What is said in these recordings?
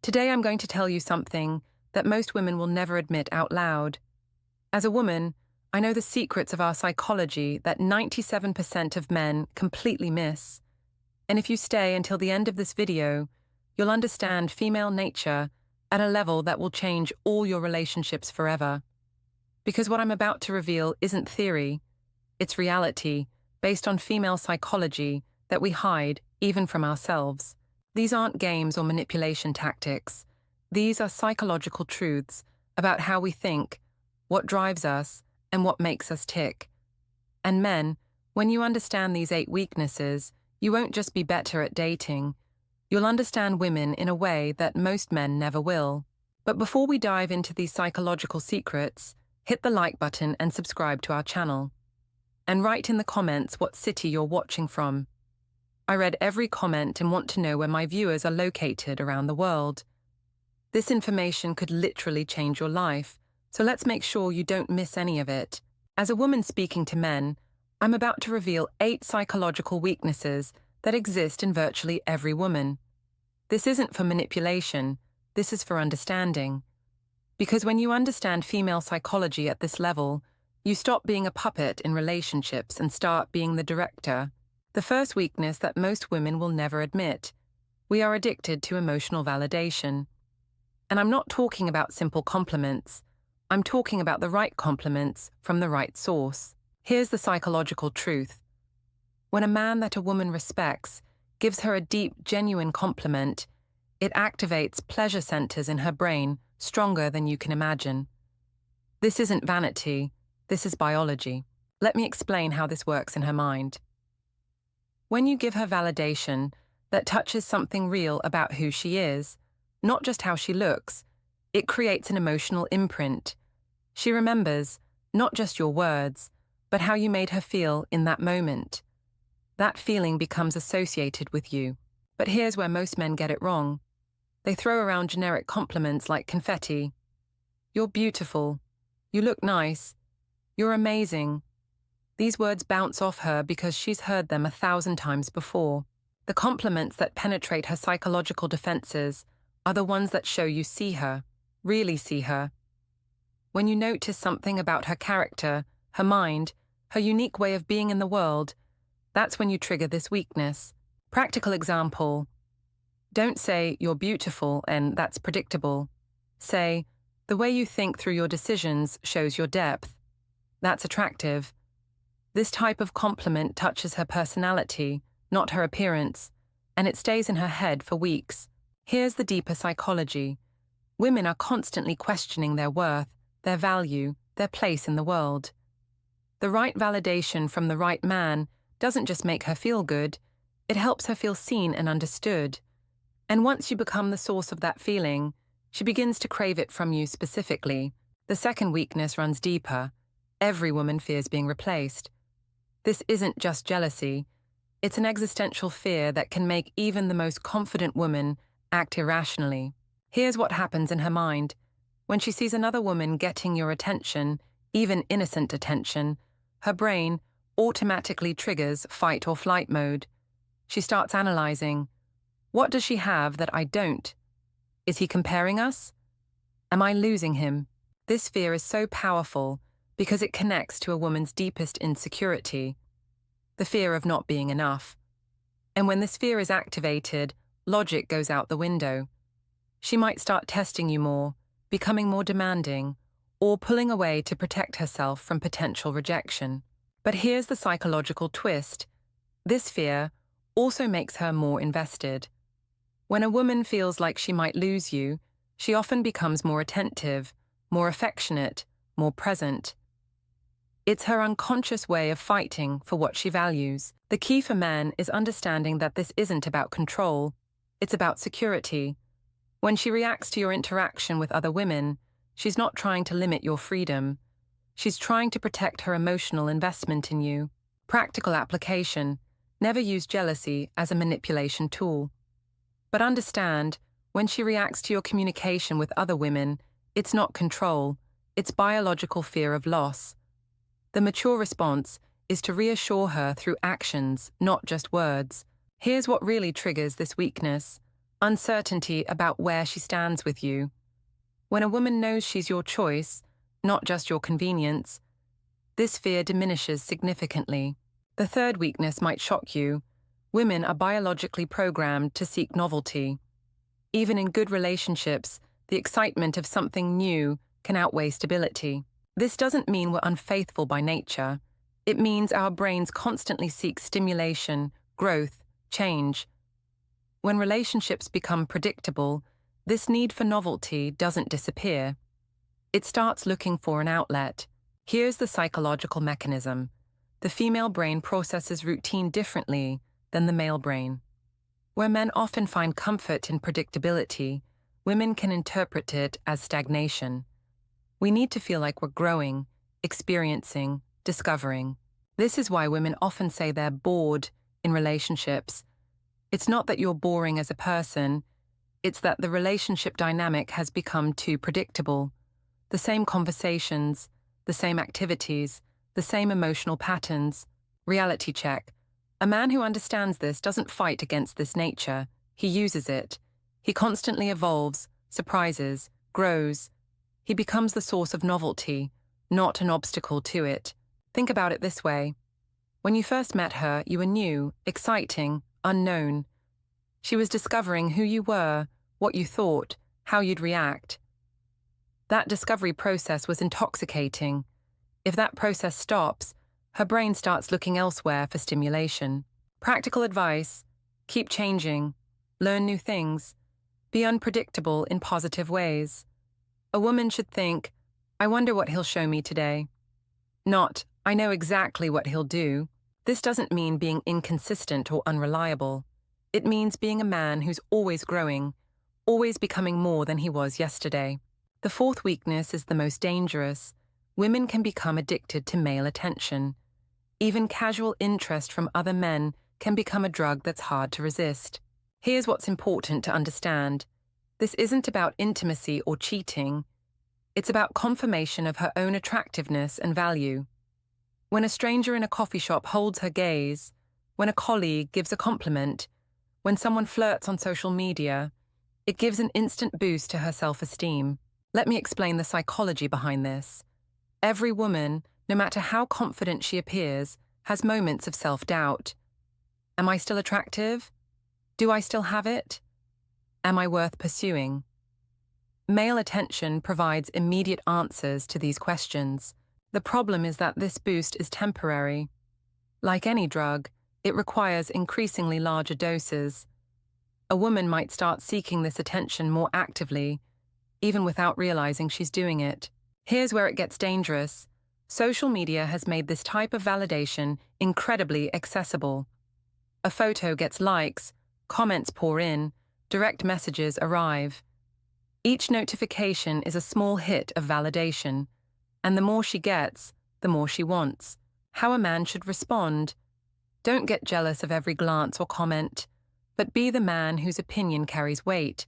Today I'm going to tell you something that most women will never admit out loud. As a woman, I know the secrets of our psychology that 97% of men completely miss. And if you stay until the end of this video, you'll understand female nature at a level that will change all your relationships forever. Because what I'm about to reveal isn't theory, it's reality based on female psychology that we hide even from ourselves. These aren't games or manipulation tactics. These are psychological truths about how we think, what drives us, and what makes us tick. And men, when you understand these 8 weaknesses, you won't just be better at dating. You'll understand women in a way that most men never will. But before we dive into these psychological secrets, hit the like button and subscribe to our channel. And write in the comments what city you're watching from. I read every comment and want to know where my viewers are located around the world. This information could literally change your life, so let's make sure you don't miss any of it. As a woman speaking to men, I'm about to reveal 8 psychological weaknesses that exist in virtually every woman. This isn't for manipulation, this is for understanding. Because when you understand female psychology at this level, you stop being a puppet in relationships and start being the director. The first weakness that most women will never admit: we are addicted to emotional validation. And I'm not talking about simple compliments. I'm talking about the right compliments from the right source. Here's the psychological truth. When a man that a woman respects gives her a deep, genuine compliment, it activates pleasure centers in her brain stronger than you can imagine. This isn't vanity, this is biology. Let me explain how this works in her mind. When you give her validation that touches something real about who she is, not just how she looks, it creates an emotional imprint. She remembers not just your words, but how you made her feel in that moment. That feeling becomes associated with you. But here's where most men get it wrong. They throw around generic compliments like confetti. You're beautiful. You look nice. You're amazing. These words bounce off her because she's heard them 1,000 times before. The compliments that penetrate her psychological defenses are the ones that show you see her, really see her. When you notice something about her character, her mind, her unique way of being in the world, that's when you trigger this weakness. Practical example. Don't say, "You're beautiful," and that's predictable. Say, "The way you think through your decisions shows your depth." That's attractive. This type of compliment touches her personality, not her appearance, and it stays in her head for weeks. Here's the deeper psychology. Women are constantly questioning their worth, their value, their place in the world. The right validation from the right man doesn't just make her feel good, it helps her feel seen and understood. And once you become the source of that feeling, she begins to crave it from you specifically. The second weakness runs deeper. Every woman fears being replaced. This isn't just jealousy. It's an existential fear that can make even the most confident woman act irrationally. Here's what happens in her mind. When she sees another woman getting your attention, even innocent attention, her brain automatically triggers fight or flight mode. She starts analyzing. What does she have that I don't? Is he comparing us? Am I losing him? This fear is so powerful because it connects to a woman's deepest insecurity, the fear of not being enough. And when this fear is activated, logic goes out the window. She might start testing you more, becoming more demanding, or pulling away to protect herself from potential rejection. But here's the psychological twist. This fear also makes her more invested. When a woman feels like she might lose you, she often becomes more attentive, more affectionate, more present. It's her unconscious way of fighting for what she values. The key for men is understanding that this isn't about control, it's about security. When she reacts to your interaction with other women, she's not trying to limit your freedom. She's trying to protect her emotional investment in you. Practical application: never use jealousy as a manipulation tool. But understand, when she reacts to your communication with other women, it's not control, it's biological fear of loss. The mature response is to reassure her through actions, not just words. Here's what really triggers this weakness. uncertainty about where she stands with you. When a woman knows she's your choice, not just your convenience, this fear diminishes significantly. The third weakness might shock you. Women are biologically programmed to seek novelty. Even in good relationships, the excitement of something new can outweigh stability. This doesn't mean we're unfaithful by nature. It means our brains constantly seek stimulation, growth, change. When relationships become predictable, this need for novelty doesn't disappear. It starts looking for an outlet. Here's the psychological mechanism. The female brain processes routine differently than the male brain. Where men often find comfort in predictability, women can interpret it as stagnation. We need to feel like we're growing, experiencing, discovering. This is why women often say they're bored in relationships. It's not that you're boring as a person, it's that the relationship dynamic has become too predictable. The same conversations, the same activities, the same emotional patterns. Reality check. A man who understands this doesn't fight against this nature. He uses it. He constantly evolves, surprises, grows. He becomes the source of novelty, not an obstacle to it. Think about it this way. When you first met her, you were new, exciting, unknown. She was discovering who you were, what you thought, how you'd react. That discovery process was intoxicating. If that process stops, her brain starts looking elsewhere for stimulation. Practical advice: keep changing, learn new things, be unpredictable in positive ways. A woman should think, I wonder what he'll show me today. Not, I know exactly what he'll do. This doesn't mean being inconsistent or unreliable. It means being a man who's always growing, always becoming more than he was yesterday. The fourth weakness is the most dangerous. Women can become addicted to male attention. Even casual interest from other men can become a drug that's hard to resist. Here's what's important to understand. This isn't about intimacy or cheating. It's about confirmation of her own attractiveness and value. When a stranger in a coffee shop holds her gaze, when a colleague gives a compliment, when someone flirts on social media, it gives an instant boost to her self-esteem. Let me explain the psychology behind this. Every woman, no matter how confident she appears, has moments of self-doubt. Am I still attractive? Do I still have it? Am I worth pursuing? Male attention provides immediate answers to these questions. The problem is that this boost is temporary. Like any drug, it requires increasingly larger doses. A woman might start seeking this attention more actively, even without realizing she's doing it. Here's where it gets dangerous. Social media has made this type of validation incredibly accessible. A photo gets likes, comments pour in, direct messages arrive. Each notification is a small hit of validation, and the more she gets, the more she wants. How a man should respond: don't get jealous of every glance or comment, but be the man whose opinion carries weight.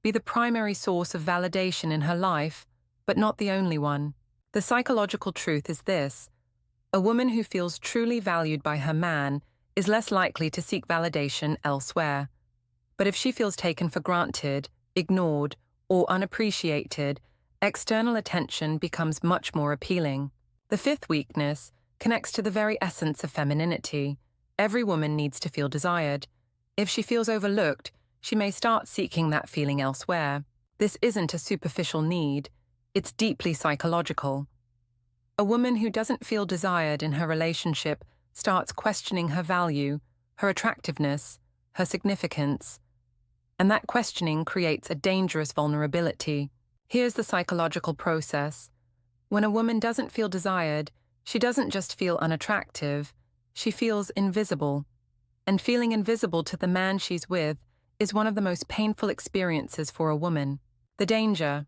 Be the primary source of validation in her life, but not the only one. The psychological truth is this: a woman who feels truly valued by her man is less likely to seek validation elsewhere. But if she feels taken for granted, ignored, or unappreciated, external attention becomes much more appealing. The fifth weakness connects to the very essence of femininity. Every woman needs to feel desired. If she feels overlooked, she may start seeking that feeling elsewhere. This isn't a superficial need, it's deeply psychological. A woman who doesn't feel desired in her relationship starts questioning her value, her attractiveness, her significance. And that questioning creates a dangerous vulnerability. Here's the psychological process. When a woman doesn't feel desired, she doesn't just feel unattractive, she feels invisible. And feeling invisible to the man she's with is one of the most painful experiences for a woman. The danger: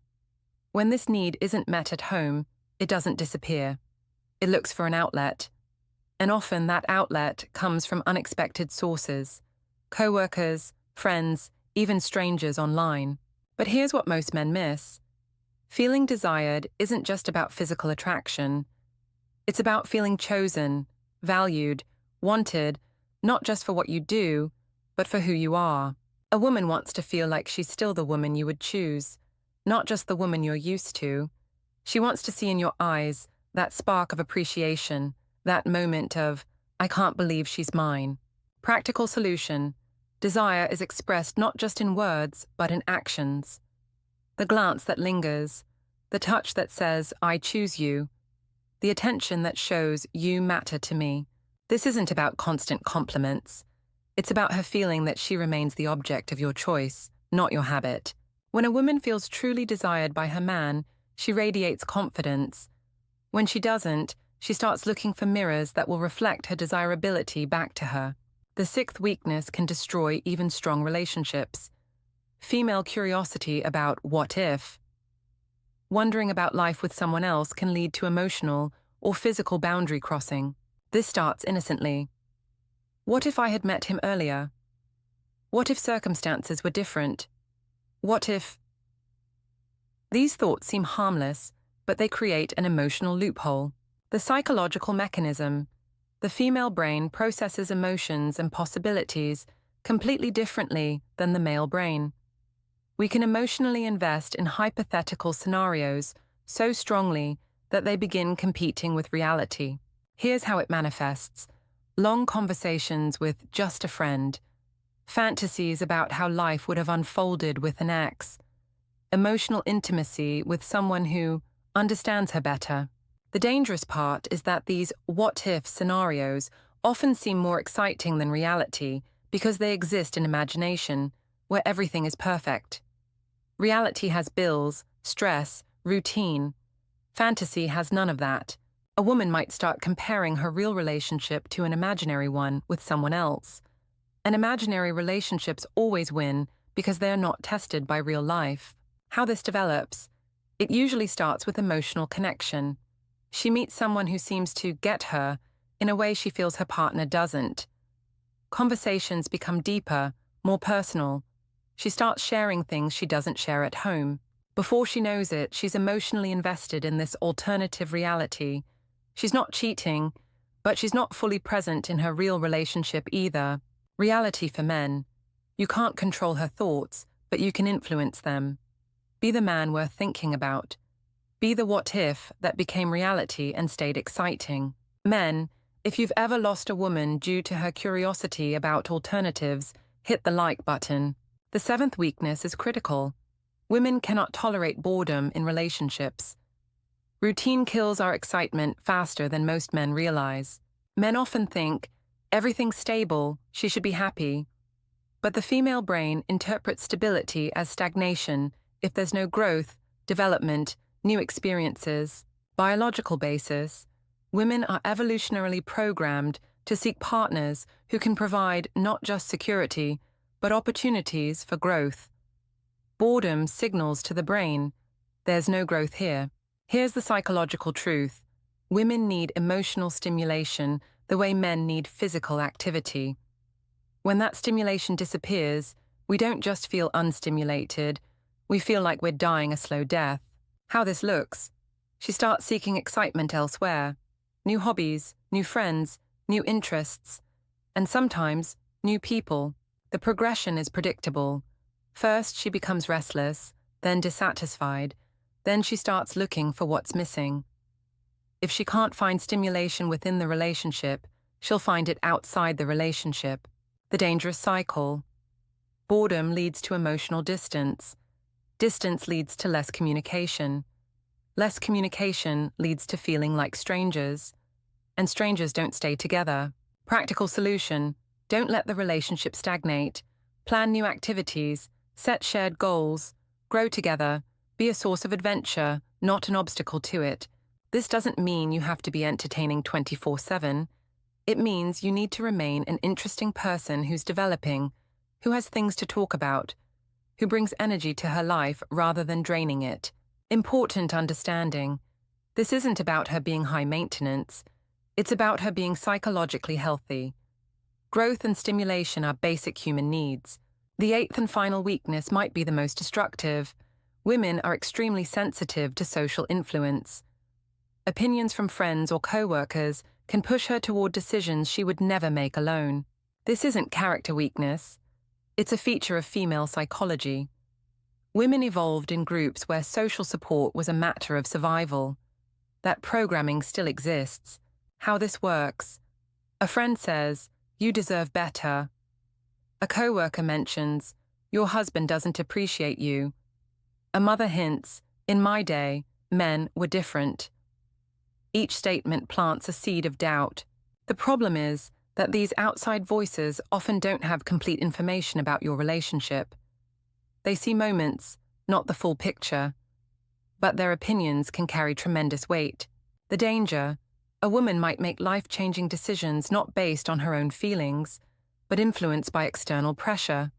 when this need isn't met at home, it doesn't disappear. It looks for an outlet. And often that outlet comes from unexpected sources: co-workers, friends, even strangers online. But here's what most men miss. Feeling desired isn't just about physical attraction. It's about feeling chosen, valued, wanted, not just for what you do, but for who you are. A woman wants to feel like she's still the woman you would choose, not just the woman you're used to. She wants to see in your eyes that spark of appreciation, that moment of, I can't believe she's mine. Practical solution. Desire is expressed not just in words, but in actions. The glance that lingers, the touch that says, I choose you, the attention that shows you matter to me. This isn't about constant compliments. It's about her feeling that she remains the object of your choice, not your habit. When a woman feels truly desired by her man, she radiates confidence. When she doesn't, she starts looking for mirrors that will reflect her desirability back to her. The sixth weakness can destroy even strong relationships. Female curiosity about what if. Wondering about life with someone else can lead to emotional or physical boundary crossing. This starts innocently. What if I had met him earlier? What if circumstances were different? What if... These thoughts seem harmless, but they create an emotional loophole. The psychological mechanism. The female brain processes emotions and possibilities completely differently than the male brain. We can emotionally invest in hypothetical scenarios so strongly that they begin competing with reality. Here's how it manifests. Long conversations with just a friend, fantasies about how life would have unfolded with an ex, emotional intimacy with someone who understands her better. The dangerous part is that these what-if scenarios often seem more exciting than reality because they exist in imagination, where everything is perfect. Reality has bills, stress, routine. Fantasy has none of that. A woman might start comparing her real relationship to an imaginary one with someone else. And imaginary relationships always win because they are not tested by real life. How this develops? It usually starts with emotional connection. She meets someone who seems to get her in a way she feels her partner doesn't. Conversations become deeper, more personal. She starts sharing things she doesn't share at home. Before she knows it, she's emotionally invested in this alternative reality. She's not cheating, but she's not fully present in her real relationship either. Reality for men. You can't control her thoughts, but you can influence them. Be the man worth thinking about. Be the what-if that became reality and stayed exciting. Men, if you've ever lost a woman due to her curiosity about alternatives, hit the like button. The seventh weakness is critical. Women cannot tolerate boredom in relationships. Routine kills our excitement faster than most men realize. Men often think, everything's stable, she should be happy. But the female brain interprets stability as stagnation if there's no growth, development, new experiences. Biological basis. Women are evolutionarily programmed to seek partners who can provide not just security, but opportunities for growth. Boredom signals to the brain, there's no growth here. Here's the psychological truth. Women need emotional stimulation the way men need physical activity. When that stimulation disappears, we don't just feel unstimulated, we feel like we're dying a slow death. How this looks? She starts seeking excitement elsewhere. New hobbies, new friends, new interests, and sometimes new people. The progression is predictable. First, she becomes restless, then dissatisfied, then she starts looking for what's missing. If she can't find stimulation within the relationship, she'll find it outside the relationship. The dangerous cycle. Boredom leads to emotional distance. Distance leads to less communication. Less communication leads to feeling like strangers. And strangers don't stay together. Practical solution. Don't let the relationship stagnate. Plan new activities, set shared goals, grow together, be a source of adventure, not an obstacle to it. This doesn't mean you have to be entertaining 24/7. It means you need to remain an interesting person who's developing, who has things to talk about, who brings energy to her life rather than draining it. Important understanding. This isn't about her being high maintenance. It's about her being psychologically healthy. Growth and stimulation are basic human needs. The eighth and final weakness might be the most destructive. Women are extremely sensitive to social influence. Opinions from friends or co-workers can push her toward decisions she would never make alone. This isn't character weakness. It's a feature of female psychology. Women evolved in groups where social support was a matter of survival. That programming still exists. How this works: a friend says, "You deserve better." A coworker mentions, "Your husband doesn't appreciate you." A mother hints, "In my day, men were different." Each statement plants a seed of doubt. The problem is that these outside voices often don't have complete information about your relationship. They see moments, not the full picture. But their opinions can carry tremendous weight. The danger: a woman might make life-changing decisions not based on her own feelings, but influenced by external pressure.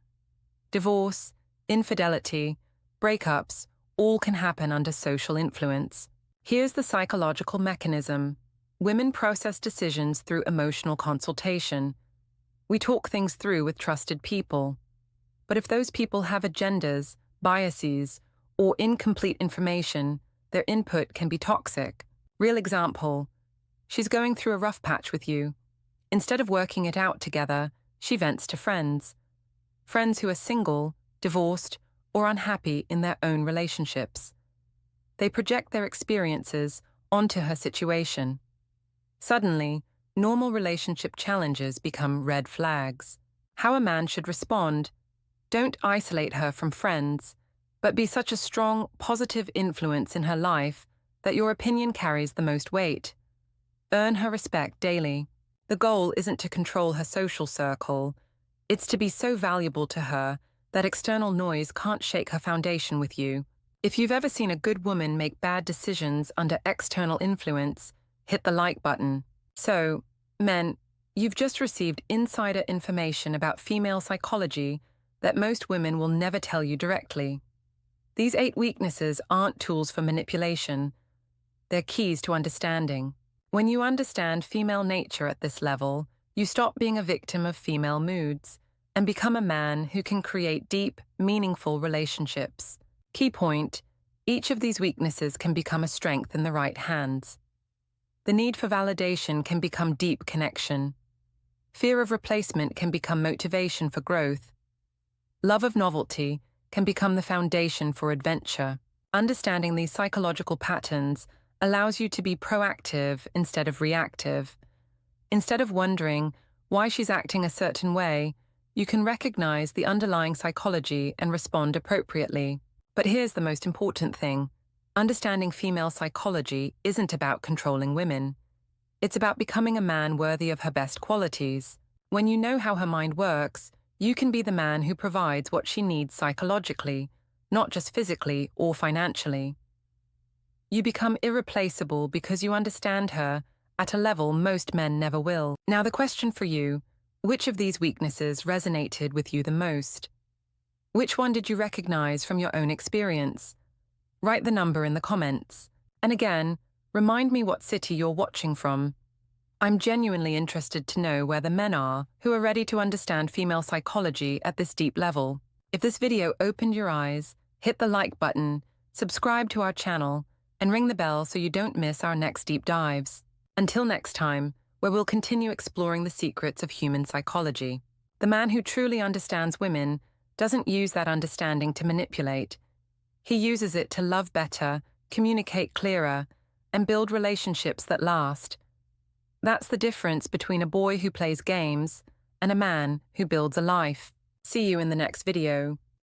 Divorce, infidelity, breakups, all can happen under social influence. Here's the psychological mechanism. Women process decisions through emotional consultation. We talk things through with trusted people. But if those people have agendas, biases, or incomplete information, their input can be toxic. Real example: she's going through a rough patch with you. Instead of working it out together, she vents to friends. Friends who are single, divorced, or unhappy in their own relationships. They project their experiences onto her situation. Suddenly, normal relationship challenges become red flags. How a man should respond: don't isolate her from friends, but be such a strong, positive influence in her life that your opinion carries the most weight. Earn her respect daily. The goal isn't to control her social circle. It's to be so valuable to her that external noise can't shake her foundation with you. If you've ever seen a good woman make bad decisions under external influence, hit the like button. So, men, you've just received insider information about female psychology that most women will never tell you directly. These 8 weaknesses aren't tools for manipulation. They're keys to understanding. When you understand female nature at this level, you stop being a victim of female moods and become a man who can create deep, meaningful relationships. Key point: each of these weaknesses can become a strength in the right hands. The need for validation can become deep connection. Fear of replacement can become motivation for growth. Love of novelty can become the foundation for adventure. Understanding these psychological patterns allows you to be proactive instead of reactive. Instead of wondering why she's acting a certain way, you can recognize the underlying psychology and respond appropriately. But here's the most important thing: understanding female psychology isn't about controlling women. It's about becoming a man worthy of her best qualities. When you know how her mind works, you can be the man who provides what she needs psychologically, not just physically or financially. You become irreplaceable because you understand her at a level most men never will. Now the question for you: which of these weaknesses resonated with you the most? Which one did you recognize from your own experience? Write the number in the comments. And again, remind me what city you're watching from. I'm genuinely interested to know where the men are who are ready to understand female psychology at this deep level. If this video opened your eyes, hit the like button, subscribe to our channel, and ring the bell so you don't miss our next deep dives. Until next time, where we'll continue exploring the secrets of human psychology. The man who truly understands women doesn't use that understanding to manipulate. He uses it to love better, communicate clearer, and build relationships that last. That's the difference between a boy who plays games and a man who builds a life. See you in the next video.